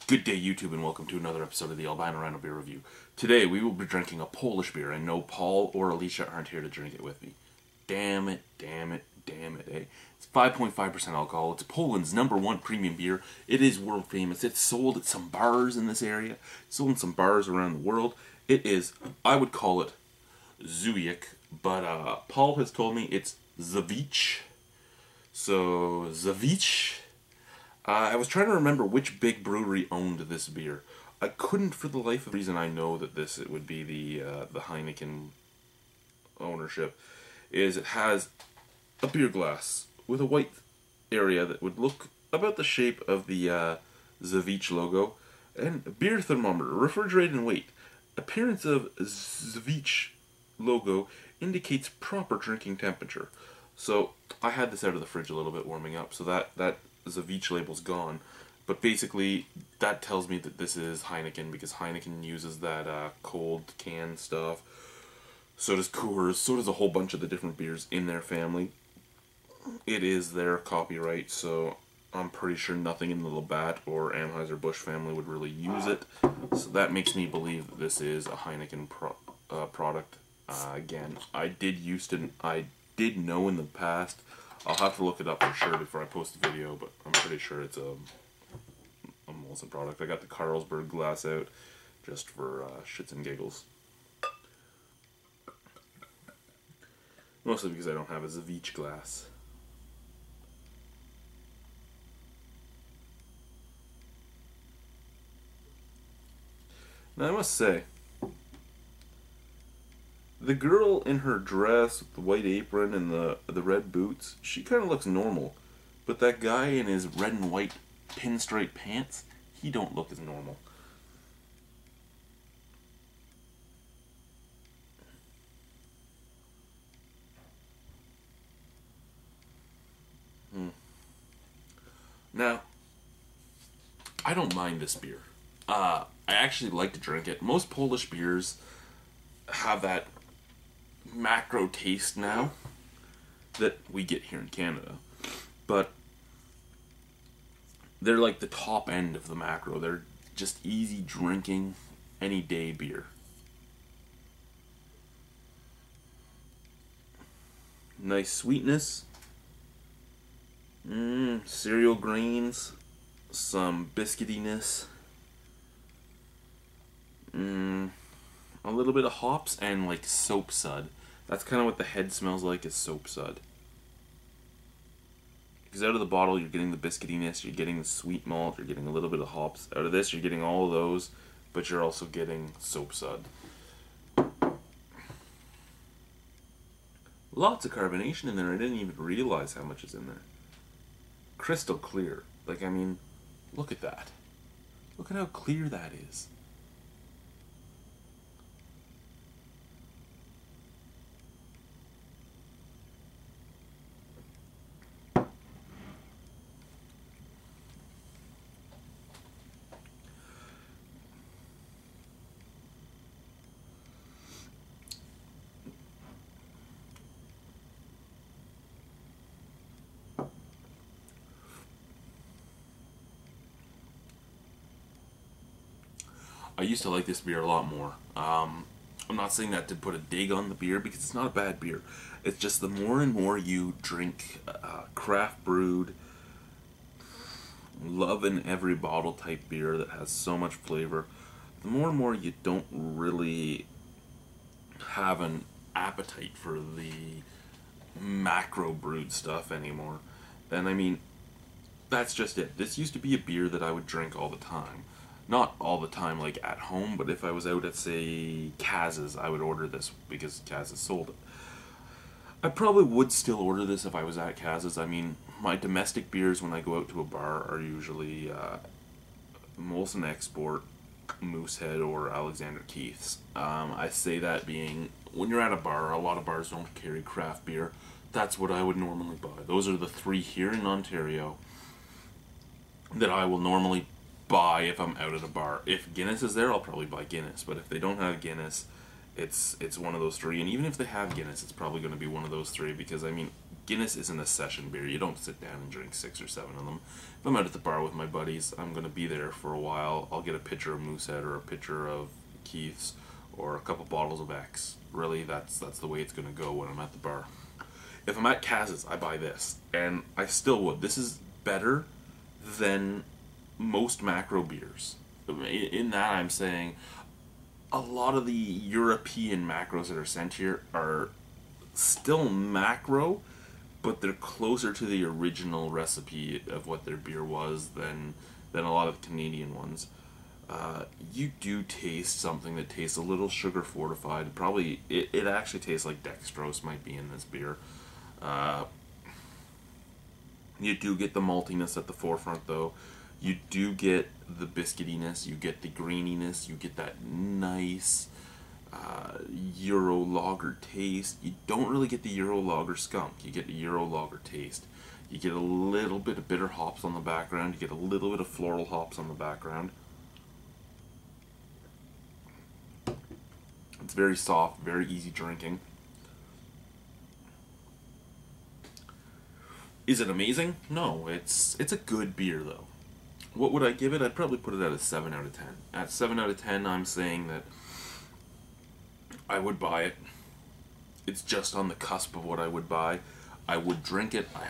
Good day, YouTube, and welcome to another episode of the Albino Rhino beer review. Today, we will be drinking a Polish beer, and no, Paul or Alicia aren't here to drink it with me. Damn it, eh? It's 5.5% alcohol. It's Poland's #1 premium beer. It is world famous. It's sold at some bars in this area. It's sold in some bars around the world. It is, I would call it Zywiec, but Paul has told me it's Zywiec. So, Zywiec. I was trying to remember which big brewery owned this beer. I couldn't for the life of reason. I know that it would be the Heineken ownership. Is it has a beer glass with a white area that would look about the shape of the Zywiec logo, and a beer thermometer, refrigerated and weight. Appearance of Zywiec logo indicates proper drinking temperature. So I had this out of the fridge a little bit warming up, so that Zywiec label's gone, but basically that tells me that this is Heineken, because Heineken uses that cold can stuff. So does Coors, so does a whole bunch of the different beers in their family. It is their copyright, so I'm pretty sure nothing in the Labatt or Anheuser-Busch family would really use it. So that makes me believe that this is a Heineken product. Again, I did know in the past. I'll have to look it up for sure before I post the video, but I'm pretty sure it's a Molson product. I got the Carlsberg glass out just for shits and giggles. Mostly because I don't have a Zywiec glass. Now I must say, the girl in her dress with the white apron and the red boots, she kind of looks normal. But that guy in his red and white pinstripe pants, he don't look as normal. Now, I don't mind this beer. I actually like to drink it. Most Polish beers have that macro taste now that we get here in Canada, but they're like the top end of the macro. They're just easy drinking, any day beer. Nice sweetness, cereal grains, some biscuitiness, a little bit of hops, and like soap sud. That's kind of what the head smells like, is soap sud. Because out of the bottle you're getting the biscuitiness, you're getting the sweet malt, you're getting a little bit of hops. Out of this you're getting all of those, but you're also getting soap sud. Lots of carbonation in there. I didn't even realize how much is in there. Crystal clear. Like, I mean, look at that. Look at how clear that is. I used to like this beer a lot more. I'm not saying that to put a dig on the beer, because it's not a bad beer. It's just the more and more you drink craft brewed, love in every bottle type beer that has so much flavor, the more and more you don't really have an appetite for the macro brewed stuff anymore. And I mean, that's just it. This used to be a beer that I would drink all the time. Not all the time, like at home, but if I was out at, say, Kaz's, I would order this because Kaz's sold it. I probably would still order this if I was at Kaz's. I mean, my domestic beers when I go out to a bar are usually Molson Export, Moosehead, or Alexander Keith's. I say that being, when you're at a bar, a lot of bars don't carry craft beer. That's what I would normally buy. Those are the three here in Ontario that I will normally buy if I'm out at a bar. If Guinness is there, I'll probably buy Guinness, but if they don't have Guinness, it's one of those three. And even if they have Guinness, it's probably going to be one of those three, because I mean, Guinness isn't a session beer. You don't sit down and drink 6 or 7 of them. If I'm out at the bar with my buddies, I'm going to be there for a while. I'll get a pitcher of Moosehead or a pitcher of Keith's or a couple bottles of X. Really, that's the way it's going to go when I'm at the bar. If I'm at Kaz's, I buy this, and I still would. This is better than most macro beers. In that, I'm saying a lot of the European macros that are sent here are still macro, but they're closer to the original recipe of what their beer was than a lot of the Canadian ones. You do taste something that tastes a little sugar fortified. Probably, it actually tastes like dextrose might be in this beer. You do get the maltiness at the forefront, though. You do get the biscuitiness, you get the greeniness, you get that nice Euro lager taste. You don't really get the Euro lager skunk. You get the Euro lager taste. You get a little bit of bitter hops on the background. You get a little bit of floral hops on the background. It's very soft, very easy drinking. Is it amazing? No, it's a good beer, though. What would I give it? I'd probably put it at a 7 out of 10. At 7 out of 10, I'm saying that I would buy it. It's just on the cusp of what I would buy. I would drink it. I have